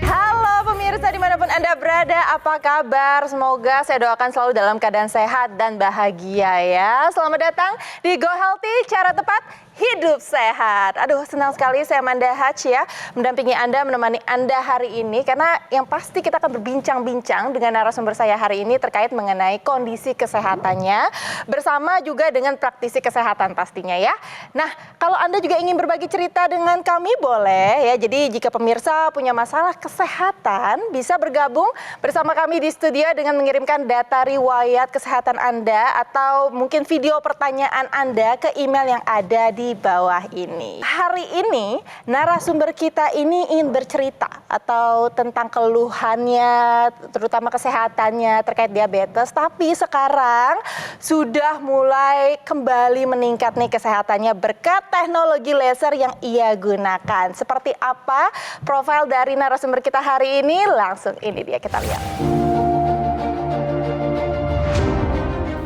Halo pemirsa dimanapun Anda berada, apa kabar? Semoga saya doakan selalu dalam keadaan sehat dan bahagia ya. Selamat datang di Go Healthy, cara tepat hidup sehat. Aduh, senang sekali saya Amanda Hatch ya, mendampingi Anda, menemani Anda hari ini. Karena yang pasti kita akan berbincang-bincang dengan narasumber saya hari ini terkait mengenai kondisi kesehatannya, bersama juga dengan praktisi kesehatan pastinya ya. Nah, kalau Anda juga ingin berbagi cerita dengan kami boleh ya. Jadi jika pemirsa punya masalah kesehatan, bisa bergabung bersama kami di studio dengan mengirimkan data riwayat kesehatan Anda atau mungkin video pertanyaan Anda ke email yang ada di bawah ini. Hari ini narasumber kita ini ingin bercerita atau tentang keluhannya, terutama kesehatannya terkait diabetes, tapi sekarang sudah mulai kembali meningkat nih kesehatannya berkat teknologi laser yang ia gunakan. Seperti apa profil dari narasumber kita hari ini? Langsung ini dia, kita lihat.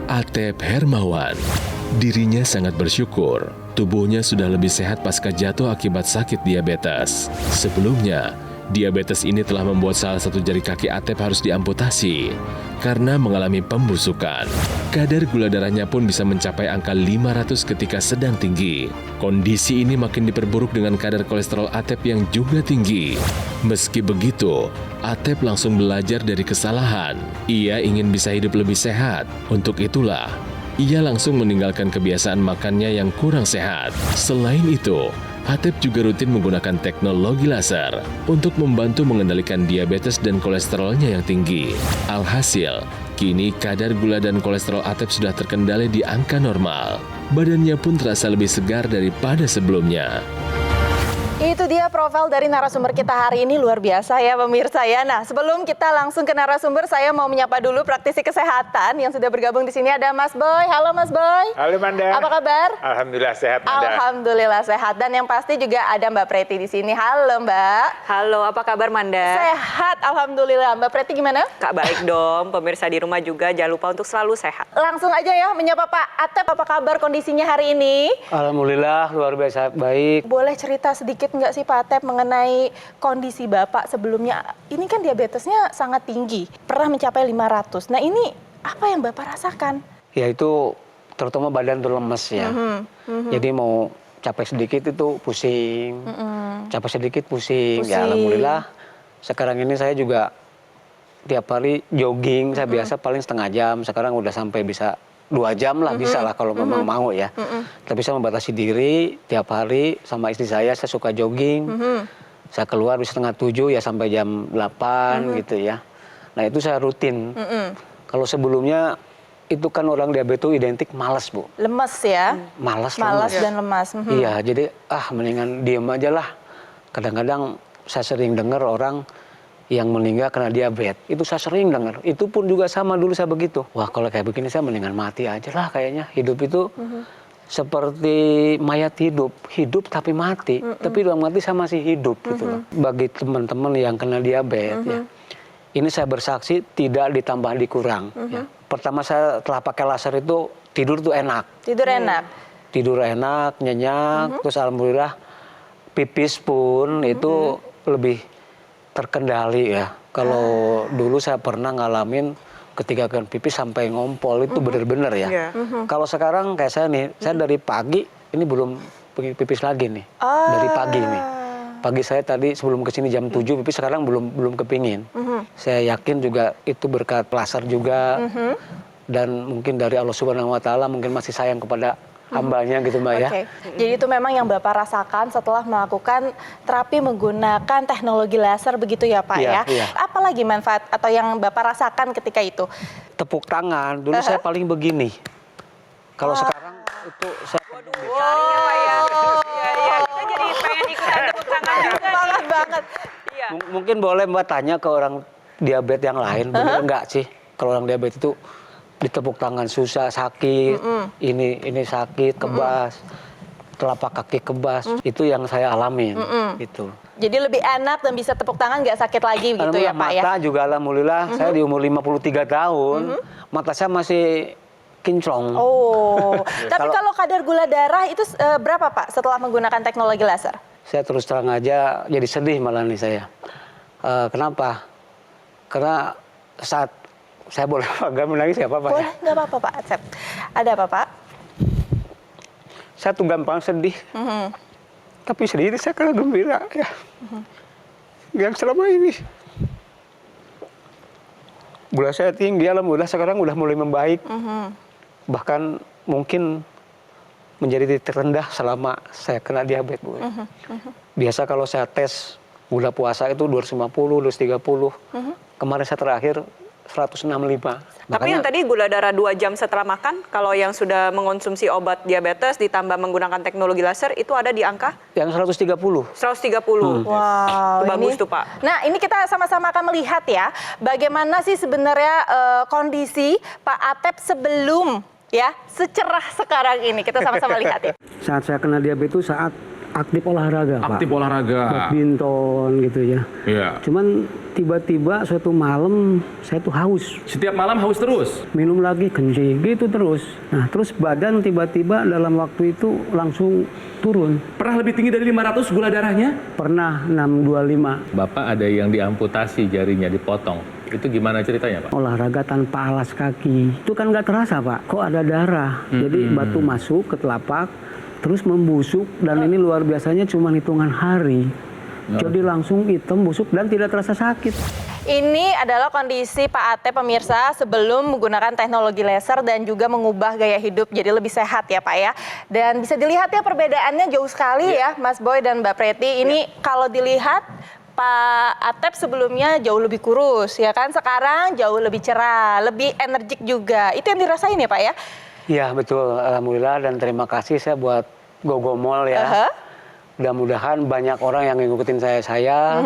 Atep Hermawan, dirinya sangat bersyukur tubuhnya sudah lebih sehat pasca jatuh akibat sakit diabetes. Sebelumnya, diabetes ini telah membuat salah satu jari kaki Atep harus diamputasi karena mengalami pembusukan. Kadar gula darahnya pun bisa mencapai angka 500 ketika sedang tinggi. Kondisi ini makin diperburuk dengan kadar kolesterol Atep yang juga tinggi. Meski begitu, Atep langsung belajar dari kesalahan. Ia ingin bisa hidup lebih sehat. Untuk itulah, ia langsung meninggalkan kebiasaan makannya yang kurang sehat. Selain itu, Atep juga rutin menggunakan teknologi laser untuk membantu mengendalikan diabetes dan kolesterolnya yang tinggi. Alhasil, kini kadar gula dan kolesterol Atep sudah terkendali di angka normal. Badannya pun terasa lebih segar daripada sebelumnya. Itu dia profil dari narasumber kita hari ini, luar biasa ya pemirsa ya. Nah, sebelum kita langsung ke narasumber, saya mau menyapa dulu praktisi kesehatan yang sudah bergabung di sini. Ada Mas Boy. Halo Mas Boy. Halo Manda. Apa kabar? Alhamdulillah sehat Manda. Alhamdulillah sehat. Dan yang pasti juga ada Mbak Preti di sini. Halo Mbak. Halo, apa kabar Manda? Sehat, alhamdulillah. Mbak Preti gimana? Kak baik dong, pemirsa di rumah juga jangan lupa untuk selalu sehat. Langsung aja ya menyapa Pak Atep, apa kabar kondisinya hari ini? Alhamdulillah luar biasa baik. Boleh cerita sedikit nggak sih Pak Atep mengenai kondisi Bapak sebelumnya? Ini kan diabetesnya sangat tinggi, pernah mencapai 500. Nah ini apa yang Bapak rasakan? Ya itu terutama badan tuh lemes ya. Jadi mau capek sedikit itu pusing, capek sedikit pusing. Ya alhamdulillah sekarang ini saya juga tiap hari jogging, saya biasa paling setengah jam, sekarang udah sampai bisa 2 jam lah, bisa lah kalau memang mau ya. Tapi saya membatasi diri tiap hari sama istri saya suka jogging. Saya keluar di 6:30 ya sampai jam 8 gitu ya. Nah itu saya rutin. Kalau sebelumnya itu kan orang diabetes identik malas Bu. Lemes ya? Malas dan lemas. Iya jadi mendingan diem aja lah. Kadang-kadang saya sering dengar orang yang meninggal karena diabetes, itu saya sering dengar. Itu pun juga sama dulu saya begitu. Wah kalau kayak begini saya mendingan mati aja lah kayaknya. Hidup itu seperti mayat hidup, hidup tapi mati. Tapi dalam mati saya masih hidup gitu loh. Bagi teman-teman yang kena diabetes ya, ini saya bersaksi tidak ditambah dikurang. Ya. Pertama saya telah pakai laser itu tidur tuh enak. Tidur enak? Tidur enak, nyenyak, terus alhamdulillah pipis pun itu lebih terkendali ya. Kalau dulu saya pernah ngalamin ketika kan pipis sampai ngompol itu bener-bener ya. Kalau sekarang kayak saya nih, saya dari pagi ini belum pipis lagi nih. Dari pagi nih. Pagi saya tadi sebelum kesini jam 7 pipis, sekarang belum kepingin. Saya yakin juga itu berkat laser juga. Dan mungkin dari Allah Subhanahu Wa Taala mungkin masih sayang kepada hambanya gitu Mbak ya. Jadi itu memang yang Bapak rasakan setelah melakukan terapi menggunakan teknologi laser begitu ya Pak ya. Apalagi manfaat atau yang Bapak rasakan ketika itu? Tepuk tangan, dulu saya paling begini. Kalau sekarang itu saya Kita jadi pengen ikutan tepuk tangan juga. Banget banget. Mungkin boleh Mbak tanya ke orang diabetes yang lain, bener enggak sih? Kalau orang diabetes itu ditepuk tangan susah, sakit, ini sakit, kebas, telapak kaki kebas, itu yang saya alamin, gitu. Jadi lebih enak dan bisa tepuk tangan nggak sakit lagi gitu ya Pak ya? Mata juga alhamdulillah, saya di umur 53 tahun, mata saya masih kinclong. Oh, tapi kalau kadar gula darah itu berapa Pak setelah menggunakan teknologi laser? Saya terus terang aja jadi sedih malah nih saya. Kenapa? Karena saat saya boleh agak menangis nggak apa-apa ya? Boleh, nggak apa-apa Pak Asep. Ada apa Pak? Saya tuh gampang sedih. Tapi sedih ini saya karena gembira ya. Yang selama ini gula saya tinggi, alhamdulillah sekarang udah mulai membaik. Bahkan mungkin menjadi titik terendah selama saya kena diabetes, Bu. Biasa kalau saya tes gula puasa itu 250, 230. Kemarin saya terakhir 165. Tapi yang tadi gula darah 2 jam setelah makan, kalau yang sudah mengonsumsi obat diabetes ditambah menggunakan teknologi laser itu ada di angka? Yang 130. 130. Wow, Itu bagus ini, tuh Pak. Nah, ini kita sama-sama akan melihat ya, bagaimana sih sebenarnya kondisi Pak Atep sebelum ya secerah sekarang ini. Kita sama-sama lihat ya. Saat saya kena diabetes itu saat aktif olahraga, Pak. Aktif olahraga. Badminton gitu ya. Iya. Cuman tiba-tiba suatu malam saya tuh haus. Setiap malam haus terus. Minum lagi kencing gitu terus. Nah, terus badan tiba-tiba dalam waktu itu langsung turun. Pernah lebih tinggi dari 500 gula darahnya? Pernah 625. Bapak ada yang diamputasi jarinya, dipotong. Itu gimana ceritanya, Pak? Olahraga tanpa alas kaki. Itu kan nggak terasa, Pak. Kok ada darah. Jadi batu masuk ke telapak, terus membusuk. Dan ini luar biasanya cuma hitungan hari. Jadi langsung hitam, busuk, dan tidak terasa sakit. Ini adalah kondisi Pak Atep pemirsa sebelum menggunakan teknologi laser dan juga mengubah gaya hidup jadi lebih sehat ya Pak ya. Dan bisa dilihat ya perbedaannya jauh sekali ya Mas Boy dan Mbak Preti. Ini kalau dilihat Pak Atep sebelumnya jauh lebih kurus ya kan. Sekarang jauh lebih cerah, lebih energik juga. Itu yang dirasain ya Pak ya? Iya betul, alhamdulillah dan terima kasih saya buat Gogomol ya. Mudah-mudahan banyak orang yang ngikutin saya.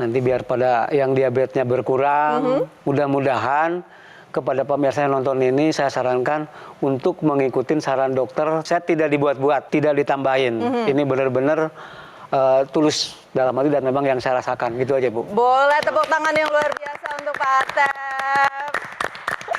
Nanti biar pada yang diabetesnya berkurang. Mudah-mudahan kepada pemirsa yang nonton ini saya sarankan untuk mengikuti saran dokter. Saya tidak dibuat-buat, tidak ditambahin. Ini benar-benar tulus dalam hati dan memang yang saya rasakan. Gitu aja Bu. Boleh tepuk tangan yang luar biasa untuk Pak Atep.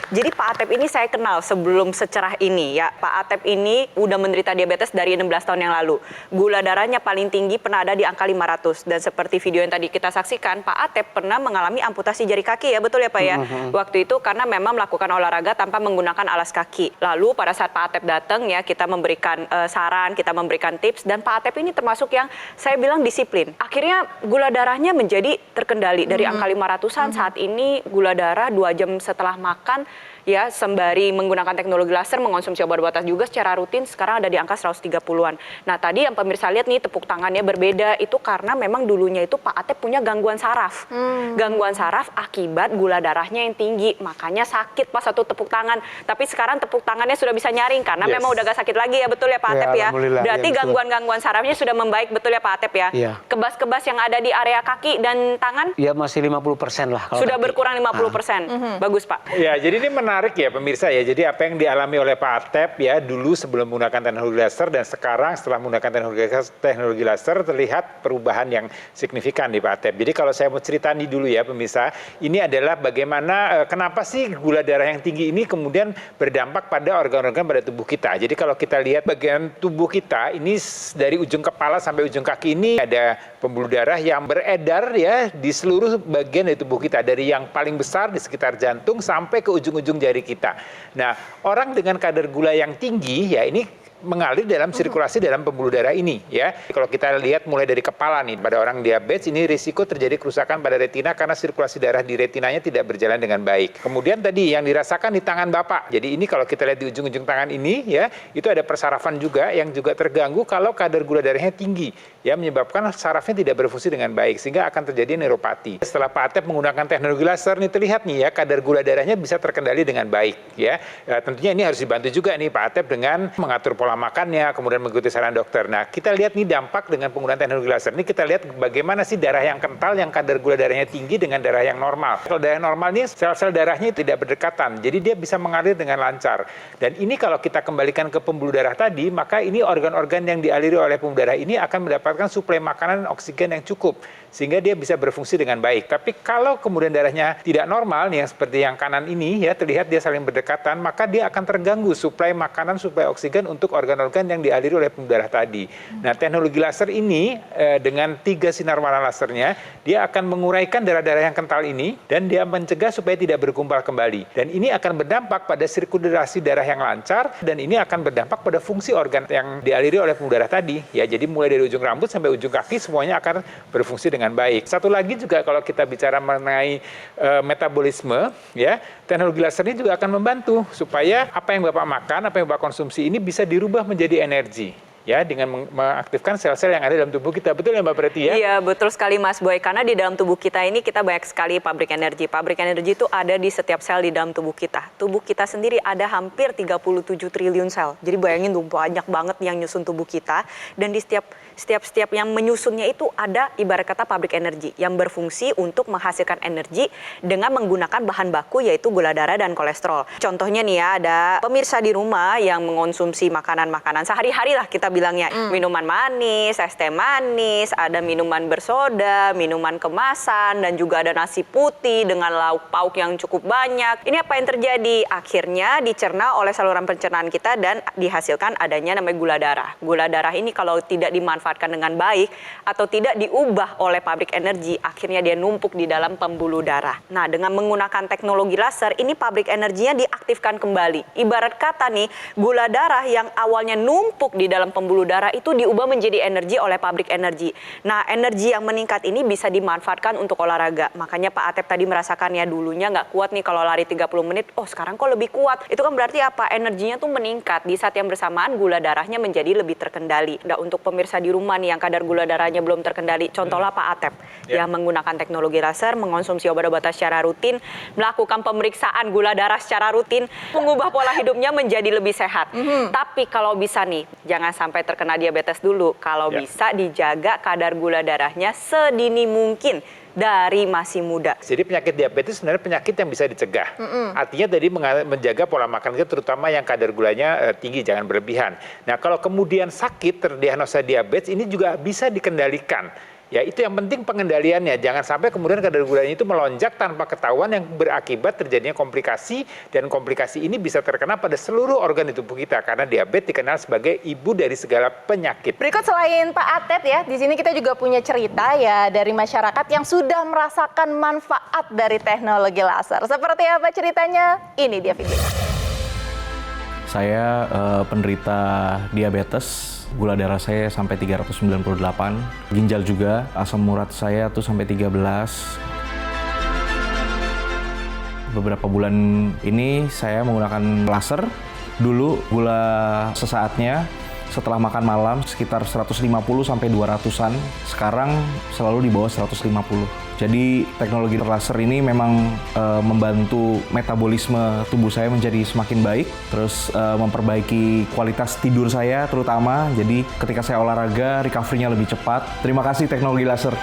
Jadi Pak Atep ini saya kenal sebelum secerah ini ya. Pak Atep ini udah menderita diabetes dari 16 tahun yang lalu. Gula darahnya paling tinggi pernah ada di angka 500. Dan seperti video yang tadi kita saksikan, Pak Atep pernah mengalami amputasi jari kaki ya, betul ya Pak ya? Waktu itu karena memang melakukan olahraga tanpa menggunakan alas kaki. Lalu pada saat Pak Atep datang ya, kita memberikan saran, kita memberikan tips. Dan Pak Atep ini termasuk yang saya bilang disiplin. Akhirnya gula darahnya menjadi terkendali. Dari angka 500-an saat ini gula darah 2 jam setelah makan ya sembari menggunakan teknologi laser mengonsumsi obat-obatan juga secara rutin sekarang ada di angka 130-an. Nah tadi yang pemirsa lihat nih tepuk tangannya berbeda itu karena memang dulunya itu Pak Atep punya gangguan saraf. Gangguan saraf akibat gula darahnya yang tinggi makanya sakit pas satu tepuk tangan. Tapi sekarang tepuk tangannya sudah bisa nyaring karena memang udah gak sakit lagi ya, betul ya Pak Atep ya? Berarti gangguan-gangguan sarafnya sudah membaik, betul ya Pak Atep ya? Kebas-kebas yang ada di area kaki dan tangan? Ya masih 50% lah. Kalau Sudah kaki. berkurang 50%. Bagus Pak. Ya, jadi ini menarik ya pemirsa ya. Jadi apa yang dialami oleh Pak Atep ya dulu sebelum menggunakan teknologi laser dan sekarang setelah menggunakan teknologi laser terlihat perubahan yang signifikan di Pak Atep. Jadi kalau saya mau cerita nih dulu ya pemirsa, ini adalah bagaimana kenapa sih gula darah yang tinggi ini kemudian berdampak pada organ-organ pada tubuh kita. Jadi kalau kita lihat bagian tubuh kita ini dari ujung kepala sampai ujung kaki ini ada pembuluh darah yang beredar ya di seluruh bagian dari tubuh kita, dari yang paling besar di sekitar jantung sampai ke ujung-ujung jari kita. Nah, orang dengan kadar gula yang tinggi ya ini mengalir dalam sirkulasi dalam pembuluh darah ini ya. Kalau kita lihat mulai dari kepala nih, pada orang diabetes ini risiko terjadi kerusakan pada retina karena sirkulasi darah di retinanya tidak berjalan dengan baik. Kemudian tadi yang dirasakan di tangan Bapak. Jadi ini kalau kita lihat di ujung-ujung tangan ini ya, itu ada persarafan juga yang juga terganggu kalau kadar gula darahnya tinggi ya, menyebabkan sarafnya tidak berfungsi dengan baik sehingga akan terjadi neuropati. Setelah Pak Atep menggunakan teknologi laser nih terlihat nih ya kadar gula darahnya bisa terkendali dengan baik ya. Tentunya ini harus dibantu juga nih Pak Atep dengan mengatur pola pola makannya, kemudian mengikuti saran dokter. Nah, kita lihat nih dampak dengan penggunaan teknologi laser ini, kita lihat bagaimana sih darah yang kental, yang kadar gula darahnya tinggi dengan darah yang normal. Kalau darah yang normal ini, sel-sel darahnya tidak berdekatan, jadi dia bisa mengalir dengan lancar. Dan ini kalau kita kembalikan ke pembuluh darah tadi, maka ini organ-organ yang dialiri oleh pembuluh darah ini akan mendapatkan suplai makanan dan oksigen yang cukup, sehingga dia bisa berfungsi dengan baik. Tapi kalau kemudian darahnya tidak normal, nih yang seperti yang kanan ini, ya terlihat dia saling berdekatan, maka dia akan terganggu suplai makanan, suplai oksigen untuk organ-organ yang dialiri oleh pembuluh darah tadi. Nah, teknologi laser ini dengan 3 sinar warna lasernya, dia akan menguraikan darah-darah yang kental ini dan dia mencegah supaya tidak bergumpal kembali. Dan ini akan berdampak pada sirkulasi darah yang lancar dan ini akan berdampak pada fungsi organ yang dialiri oleh pembuluh darah tadi. Ya, jadi mulai dari ujung rambut sampai ujung kaki semuanya akan berfungsi dengan baik. Satu lagi juga kalau kita bicara mengenai metabolisme, ya, teknologi laser ini juga akan membantu supaya apa yang Bapak makan, apa yang Bapak konsumsi ini bisa dirubah menjadi energi. Ya, dengan mengaktifkan sel-sel yang ada dalam tubuh kita. Betul ya Mbak Preti ya? Iya, betul sekali Mas Boy. Karena di dalam tubuh kita ini kita banyak sekali pabrik energi. Pabrik energi itu ada di setiap sel di dalam tubuh kita. Tubuh kita sendiri ada hampir 37 triliun sel. Jadi bayangin tuh banyak banget yang nyusun tubuh kita. Dan di setiap yang menyusunnya itu ada ibarat kata pabrik energi yang berfungsi untuk menghasilkan energi dengan menggunakan bahan baku yaitu gula darah dan kolesterol. Contohnya nih ya, ada pemirsa di rumah yang mengonsumsi makanan-makanan sehari-hari lah kita bilangnya. Minuman manis, es teh manis, ada minuman bersoda, minuman kemasan, dan juga ada nasi putih dengan lauk pauk yang cukup banyak. Ini apa yang terjadi? Akhirnya dicerna oleh saluran pencernaan kita dan dihasilkan adanya namanya gula darah. Gula darah ini kalau tidak dimanfaatkan dengan baik atau tidak diubah oleh pabrik energi, akhirnya dia numpuk di dalam pembuluh darah. Nah, dengan menggunakan teknologi laser, ini pabrik energinya diaktifkan kembali. Ibarat kata nih, gula darah yang awalnya numpuk di dalam pembuluh darah itu diubah menjadi energi oleh pabrik energi. Nah, energi yang meningkat ini bisa dimanfaatkan untuk olahraga. Makanya Pak Atep tadi merasakan ya dulunya nggak kuat nih kalau lari 30 menit, oh sekarang kok lebih kuat. Itu kan berarti apa? Energinya tuh meningkat. Di saat yang bersamaan gula darahnya menjadi lebih terkendali. Nah, untuk pemirsa di rumah nih yang kadar gula darahnya belum terkendali, contohlah Pak Atep yang menggunakan teknologi laser, mengonsumsi obat-obatan secara rutin, melakukan pemeriksaan gula darah secara rutin, mengubah pola hidupnya menjadi lebih sehat. Tapi kalau bisa nih, jangan sampai terkena diabetes dulu. Kalau bisa dijaga kadar gula darahnya sedini mungkin dari masih muda. Jadi penyakit diabetes sebenarnya penyakit yang bisa dicegah. Artinya tadi menjaga pola makan kita, terutama yang kadar gulanya tinggi, jangan berlebihan. Nah, kalau kemudian sakit terdiagnosa diabetes, ini juga bisa dikendalikan. Ya, itu yang penting pengendaliannya. Jangan sampai kemudian kadar gulanya itu melonjak tanpa ketahuan yang berakibat terjadinya komplikasi, dan komplikasi ini bisa terkena pada seluruh organ di tubuh kita karena diabetes dikenal sebagai ibu dari segala penyakit. Berikut selain Pak Atep ya, di sini kita juga punya cerita ya dari masyarakat yang sudah merasakan manfaat dari teknologi laser. Seperti apa ceritanya? Ini dia video. Saya penderita diabetes, gula darah saya sampai 398, ginjal juga, asam urat saya tuh sampai 13. Beberapa bulan ini saya menggunakan laser. Dulu gula sesaatnya setelah makan malam sekitar 150 sampai 200-an. Sekarang selalu di bawah 150. Jadi teknologi laser ini memang membantu metabolisme tubuh saya menjadi semakin baik, terus memperbaiki kualitas tidur saya terutama. Jadi ketika saya olahraga, recovery-nya lebih cepat. Terima kasih teknologi laser.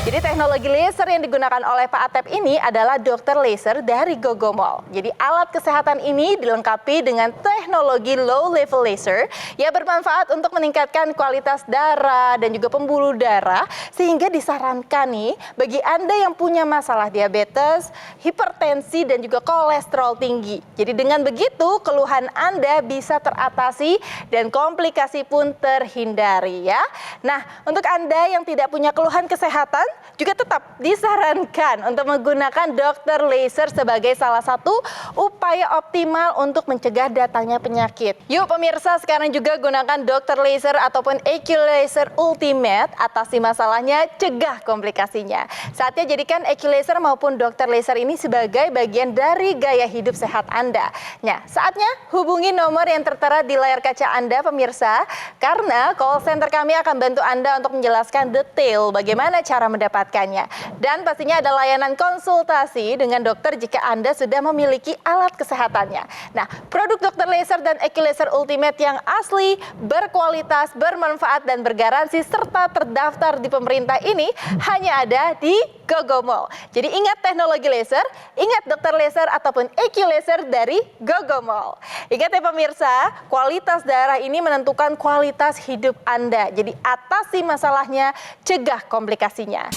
Jadi teknologi laser yang digunakan oleh Pak Atep ini adalah dokter laser dari Gogomol. Jadi alat kesehatan ini dilengkapi dengan teknologi low level laser yang bermanfaat untuk meningkatkan kualitas darah dan juga pembuluh darah, sehingga disarankan nih bagi Anda yang punya masalah diabetes, hipertensi dan juga kolesterol tinggi. Jadi dengan begitu keluhan Anda bisa teratasi dan komplikasi pun terhindari ya. Nah, untuk Anda yang tidak punya keluhan kesehatan juga tetap disarankan untuk menggunakan dokter laser sebagai salah satu upaya optimal untuk mencegah datangnya penyakit. Yuk pemirsa, sekarang juga gunakan dokter laser ataupun EQ Laser Ultimate, atasi masalahnya, cegah komplikasinya. Saatnya jadikan EQ Laser maupun dokter laser ini sebagai bagian dari gaya hidup sehat Anda. Nah, saatnya hubungi nomor yang tertera di layar kaca Anda pemirsa, karena call center kami akan bantu Anda untuk menjelaskan detail bagaimana cara mendapatkannya. Dan pastinya ada layanan konsultasi dengan dokter jika Anda sudah memiliki alat kesehatannya. Nah, produk dokter laser dan Equilaser Ultimate yang asli, berkualitas, bermanfaat, dan bergaransi serta terdaftar di pemerintah ini hanya ada di GoGo Mall. Jadi ingat teknologi laser, ingat dokter laser ataupun Equilaser dari GoGo Mall. Ingat ya pemirsa, kualitas darah ini menentukan kualitas hidup Anda. Jadi atasi masalahnya, cegah komplikasinya.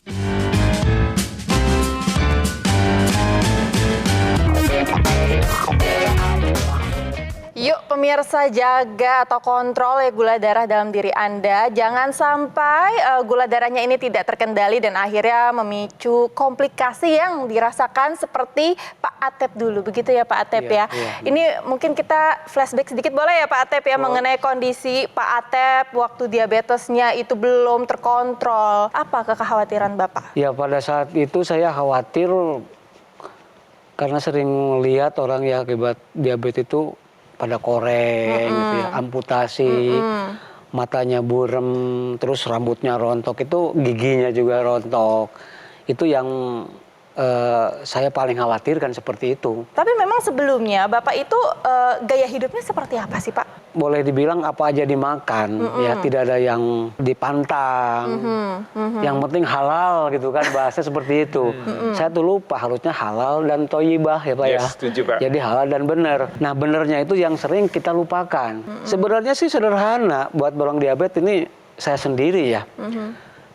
Yuk pemirsa, jaga atau kontrol ya gula darah dalam diri Anda. Jangan sampai gula darahnya ini tidak terkendali dan akhirnya memicu komplikasi yang dirasakan seperti Pak Atep dulu. Begitu ya Pak Atep ya. Ini mungkin kita flashback sedikit boleh ya Pak Atep ya, mengenai kondisi Pak Atep waktu diabetesnya itu belum terkontrol. Apa kekhawatiran Bapak? Ya pada saat itu saya khawatir karena sering lihat orang yang akibat diabetes itu pada koreng, gitu ya, amputasi, matanya burem, terus rambutnya rontok, itu giginya juga rontok. Itu yang saya paling khawatirkan seperti itu. Tapi memang sebelumnya Bapak itu gaya hidupnya seperti apa sih Pak? Boleh dibilang apa aja dimakan, ya tidak ada yang dipantang. Yang penting halal gitu kan, bahasa seperti itu. Saya tuh lupa harusnya halal dan toyibah ya Pak ya. Setuju Pak. Jadi halal dan benar. Nah benernya itu yang sering kita lupakan. Sebenarnya sih sederhana buat orang diabetes ini saya sendiri ya.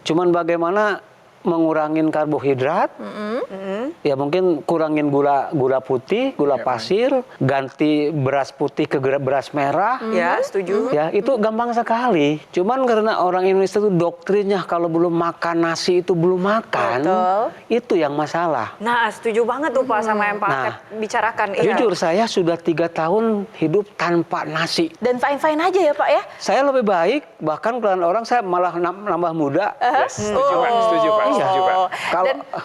Cuman bagaimana mengurangin karbohidrat, ya mungkin kurangin gula putih, gula pasir, ganti beras putih ke beras merah. Ya, setuju. Ya itu gampang sekali. Cuman karena orang Indonesia itu doktrinnya kalau belum makan nasi itu belum makan, itu yang masalah. Nah, setuju banget tuh Pak sama yang Pak Atep bicarakan. Jujur saya sudah 3 tahun hidup tanpa nasi. Dan fine-fine aja ya Pak ya? Saya lebih baik, bahkan kalau orang saya malah nambah muda. Setuju Pak, setuju Pak. Iya. Setuju, Pak.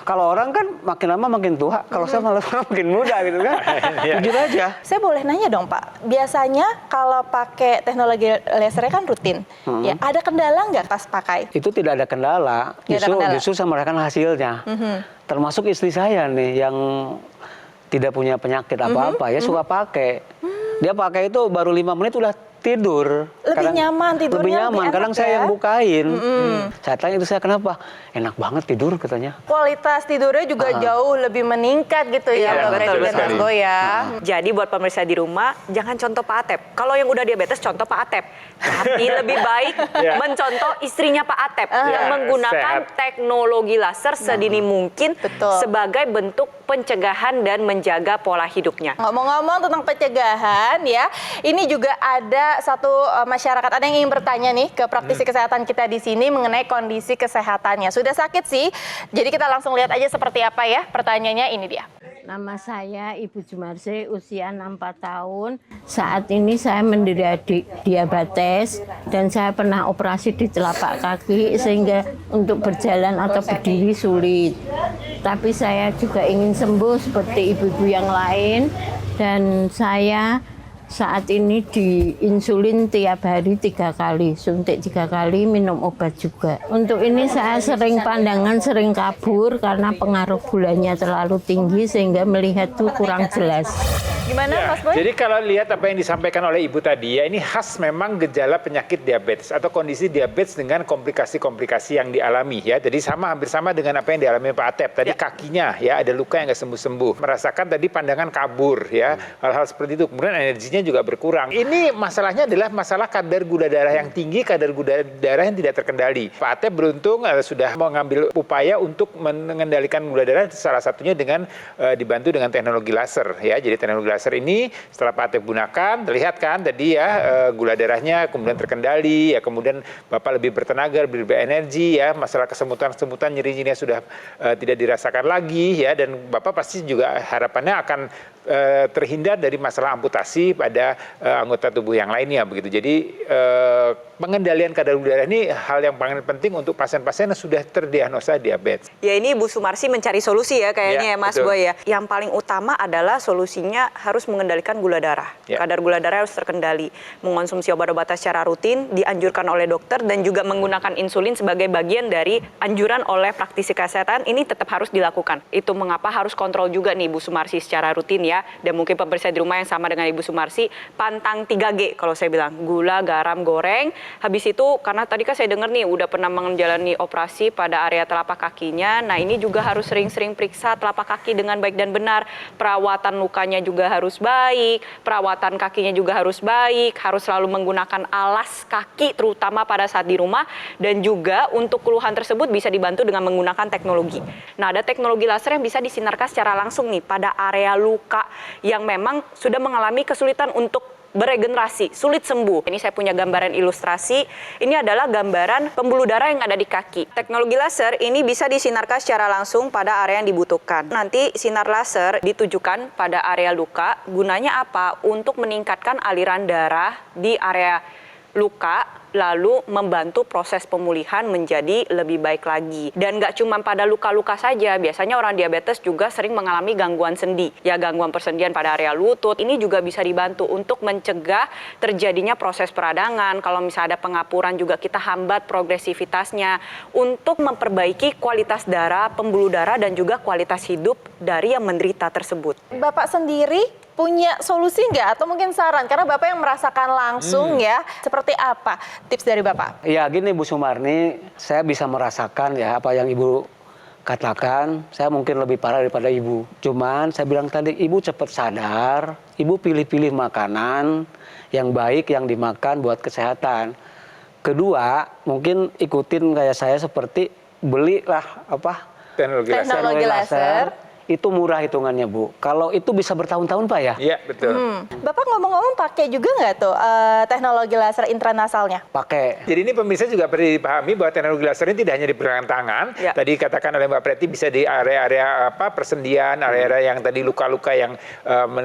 Kalau orang kan makin lama makin tua, kalau saya malah makin muda gitu kan. Jujur aja. Saya boleh nanya dong Pak, biasanya kalau pakai teknologi lasernya kan rutin, ya ada kendala nggak pas pakai? Itu tidak ada kendala, justru saya merasakan hasilnya. Termasuk istri saya nih yang tidak punya penyakit apa-apa ya suka pakai. Dia pakai itu baru 5 menit udah tidur. Lebih nyaman tidurnya. Lebih nyaman. Kadang enak saya ya? yang bukain. Saya tanya itu saya kenapa? Enak banget tidur katanya. Kualitas tidurnya juga jauh lebih meningkat gitu ya, Iya, Mbak betul Presiden sekali. Argo ya. Jadi buat pemirsa di rumah, jangan contoh Pak Atep. Kalau yang udah diabetes, contoh Pak Atep. Tapi lebih baik mencontoh istrinya Pak Atep yang menggunakan teknologi laser sedini mungkin sebagai bentuk pencegahan dan menjaga pola hidupnya. Ngomong-ngomong tentang pencegahan ya, ini juga ada satu masyarakat, ada yang ingin bertanya nih ke praktisi kesehatan kita di sini mengenai kondisi kesehatannya. Sudah sakit sih, jadi kita langsung lihat aja seperti apa ya pertanyaannya, ini dia. Nama saya Ibu Jumarse, usia 64 tahun. Saat ini saya menderita diabetes dan saya pernah operasi di telapak kaki sehingga untuk berjalan atau berdiri sulit. Tapi saya juga ingin sembuh seperti ibu-ibu yang lain dan saya saat ini diinsulin tiap hari 3 kali, suntik 3 kali, minum obat juga. Untuk ini saya sering pandangan sering kabur karena pengaruh gulanya terlalu tinggi sehingga melihat tuh kurang jelas. Gimana Mas Boy? Jadi kalau lihat apa yang disampaikan oleh Ibu tadi ya, ini khas memang gejala penyakit diabetes atau kondisi diabetes dengan komplikasi-komplikasi yang dialami ya. Jadi hampir sama dengan apa yang dialami Pak Atep. Tadi kakinya ya ada luka yang nggak sembuh-sembuh. Merasakan tadi pandangan kabur ya. Hal-hal seperti itu. Kemudian energinya juga berkurang. Ini masalahnya adalah masalah kadar gula darah yang tinggi, kadar gula darah yang tidak terkendali. Pak Atep beruntung sudah mengambil upaya untuk mengendalikan gula darah, salah satunya dengan dibantu dengan teknologi laser ya. Jadi teknologi laser ini setelah Pak Atep gunakan, terlihat kan tadi ya gula darahnya kemudian terkendali ya, kemudian Bapak lebih bertenaga, lebih berenergi ya, masalah kesemutan-kesemutan nyeri-nyerinya sudah tidak dirasakan lagi ya, dan Bapak pasti juga harapannya akan terhindar dari masalah amputasi pada anggota tubuh yang lainnya begitu. Jadi pengendalian kadar gula darah ini hal yang paling penting untuk pasien-pasien yang sudah terdiagnosa diabetes. Ya ini Ibu Sumarsi mencari solusi ya kayaknya ya Mas betul. Boy ya. Yang paling utama adalah solusinya harus mengendalikan gula darah. Ya. Kadar gula darah harus terkendali. Mengonsumsi obat-obatan secara rutin, dianjurkan oleh dokter dan juga menggunakan insulin sebagai bagian dari anjuran oleh praktisi kesehatan, ini tetap harus dilakukan. Itu mengapa harus kontrol juga nih Ibu Sumarsi secara rutin ya. Dan mungkin pemirsa di rumah yang sama dengan Ibu Sumarsi, pantang 3G kalau saya bilang. Gula, garam, goreng. Habis itu, karena tadi kan saya dengar nih, udah pernah menjalani operasi pada area telapak kakinya. Nah ini juga harus sering-sering periksa telapak kaki dengan baik dan benar. Perawatan lukanya juga harus baik, perawatan kakinya juga harus baik, harus selalu menggunakan alas kaki terutama pada saat di rumah. Dan juga untuk keluhan tersebut bisa dibantu dengan menggunakan teknologi. Nah ada teknologi laser yang bisa disinarkan secara langsung nih pada area luka yang memang sudah mengalami kesulitan untuk beregenerasi, sulit sembuh. Ini saya punya gambaran ilustrasi. Ini adalah gambaran pembuluh darah yang ada di kaki. Teknologi laser ini bisa disinarkan secara langsung pada area yang dibutuhkan. Nanti sinar laser ditujukan pada area luka. Gunanya apa? Untuk meningkatkan aliran darah di area luka, lalu membantu proses pemulihan menjadi lebih baik lagi. Dan nggak cuma pada luka-luka saja, biasanya orang diabetes juga sering mengalami gangguan sendi. Ya gangguan persendian pada area lutut, ini juga bisa dibantu untuk mencegah terjadinya proses peradangan. Kalau misalnya ada pengapuran juga kita hambat progresivitasnya untuk memperbaiki kualitas darah, pembuluh darah dan juga kualitas hidup dari yang menderita tersebut. Bapak sendiri punya solusi nggak atau mungkin saran? Karena Bapak yang merasakan langsung ya, seperti apa tips dari Bapak? Ya gini Bu Sumarni, saya bisa merasakan ya apa yang Ibu katakan. Saya mungkin lebih parah daripada Ibu. Cuman saya bilang tadi, Ibu cepat sadar, Ibu pilih-pilih makanan yang baik yang dimakan buat kesehatan. Kedua, mungkin ikutin kayak saya seperti belilah apa? Teknologi laser. Itu murah hitungannya Bu. Kalau itu bisa bertahun-tahun Pak ya? Iya, betul. Bapak ngomong-ngomong pakai juga nggak tuh teknologi laser intranasalnya? Pakai. Jadi ini pemirsa juga perlu dipahami bahwa teknologi laser ini tidak hanya di pergelangan tangan. Ya. Tadi katakan oleh Mbak Preti bisa di area-area persendian, area-area yang tadi luka-luka yang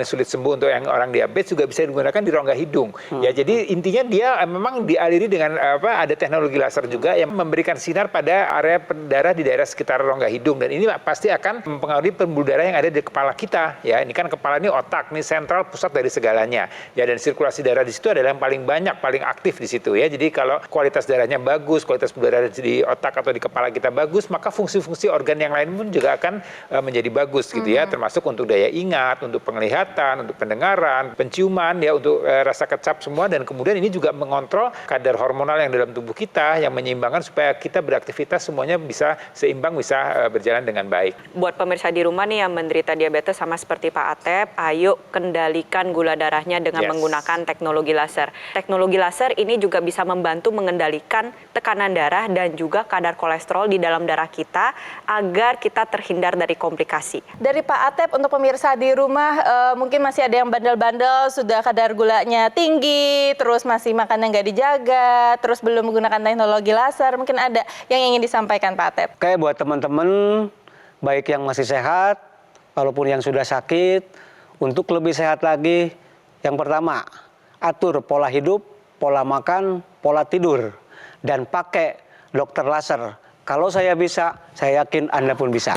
sulit sembuh untuk yang orang diabetes juga bisa digunakan di rongga hidung. Ya, jadi intinya dia memang dialiri dengan ada teknologi laser juga yang memberikan sinar pada area darah di daerah sekitar rongga hidung, dan ini pasti akan mempengaruhi pembuluh darah yang ada di kepala kita. Ya, ini kan kepala ini otak, ini sentral pusat dari segalanya. Ya, dan sirkulasi darah di situ adalah yang paling banyak, paling aktif di situ ya. Jadi kalau kualitas darahnya bagus, kualitas pembuluh darah di otak atau di kepala kita bagus, maka fungsi-fungsi organ yang lain pun juga akan menjadi bagus gitu ya, termasuk untuk daya ingat, untuk penglihatan, untuk pendengaran, penciuman ya, untuk rasa kecap semua, dan kemudian ini juga mengontrol kadar hormonal yang dalam tubuh kita yang menyeimbangkan supaya kita beraktivitas semuanya bisa seimbang, bisa berjalan dengan baik. Buat pemirsa di rumah nih yang menderita diabetes sama seperti Pak Atep, ayo kendalikan gula darahnya dengan menggunakan teknologi laser. Teknologi laser ini juga bisa membantu mengendalikan tekanan darah dan juga kadar kolesterol di dalam darah kita agar kita terhindar dari komplikasi. Dari Pak Atep untuk pemirsa di rumah, mungkin masih ada yang bandel-bandel, sudah kadar gulanya tinggi, terus masih makannya nggak dijaga, terus belum menggunakan teknologi laser, mungkin ada yang ingin disampaikan Pak Atep? Kayak buat teman-teman, baik yang masih sehat, walaupun yang sudah sakit, untuk lebih sehat lagi, yang pertama, atur pola hidup, pola makan, pola tidur, dan pakai dokter laser. Kalau saya bisa, saya yakin Anda pun bisa.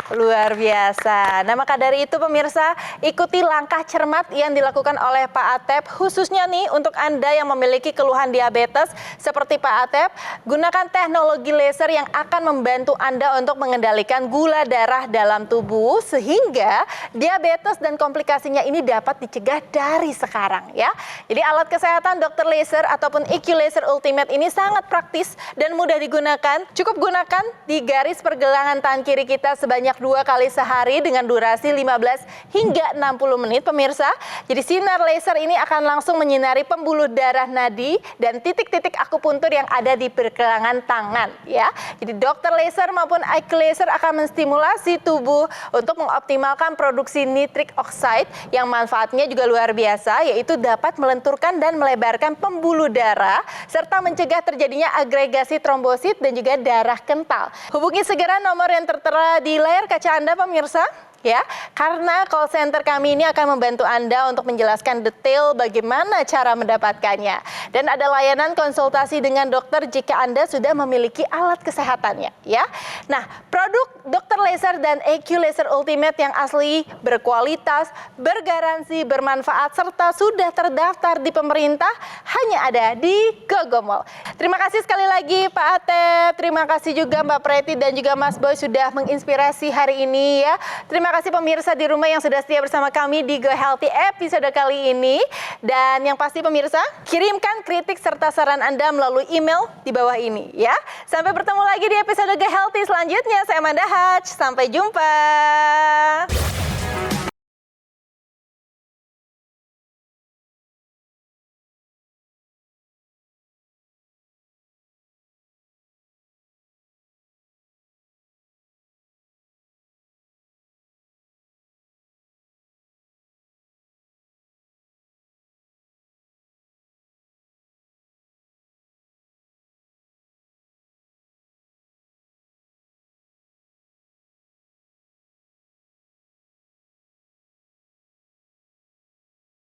Luar biasa. Nah, maka dari itu pemirsa, ikuti langkah cermat yang dilakukan oleh Pak Atep, khususnya nih untuk Anda yang memiliki keluhan diabetes seperti Pak Atep, gunakan teknologi laser yang akan membantu Anda untuk mengendalikan gula darah dalam tubuh sehingga diabetes dan komplikasinya ini dapat dicegah dari sekarang ya. Jadi alat kesehatan dokter laser ataupun EQ Laser Ultimate ini sangat praktis dan mudah digunakan. Cukup gunakan di garis pergelangan tangan kiri kita sebanyak 2 kali sehari dengan durasi 15 hingga 60 menit pemirsa. Jadi sinar laser ini akan langsung menyinari pembuluh darah nadi dan titik-titik akupuntur yang ada di pergelangan tangan ya. Jadi dokter laser maupun EQ Laser akan menstimulasi tubuh untuk mengoptimalkan produksi nitric oxide yang manfaatnya juga luar biasa, yaitu dapat melenturkan dan melebarkan pembuluh darah serta mencegah terjadinya agregasi trombosit dan juga darah kental. Hubungi segera nomor yang tertera di layar kaca Anda pemirsa. ya, karena call center kami ini akan membantu Anda untuk menjelaskan detail bagaimana cara mendapatkannya. Dan ada layanan konsultasi dengan dokter jika Anda sudah memiliki alat kesehatannya, ya. Nah, produk Dr. Laser dan EQ Laser Ultimate yang asli, berkualitas, bergaransi, bermanfaat, serta sudah terdaftar di pemerintah hanya ada di GoGo Mall. Terima kasih sekali lagi Pak Atep, terima kasih juga Mbak Preti dan juga Mas Boy sudah menginspirasi hari ini ya. Terima kasih pemirsa di rumah yang sudah setia bersama kami di Go Healthy episode kali ini. Dan yang pasti pemirsa, kirimkan kritik serta saran Anda melalui email di bawah ini ya. Sampai bertemu lagi di episode Go Healthy selanjutnya. Saya Amanda Haj, sampai jumpa.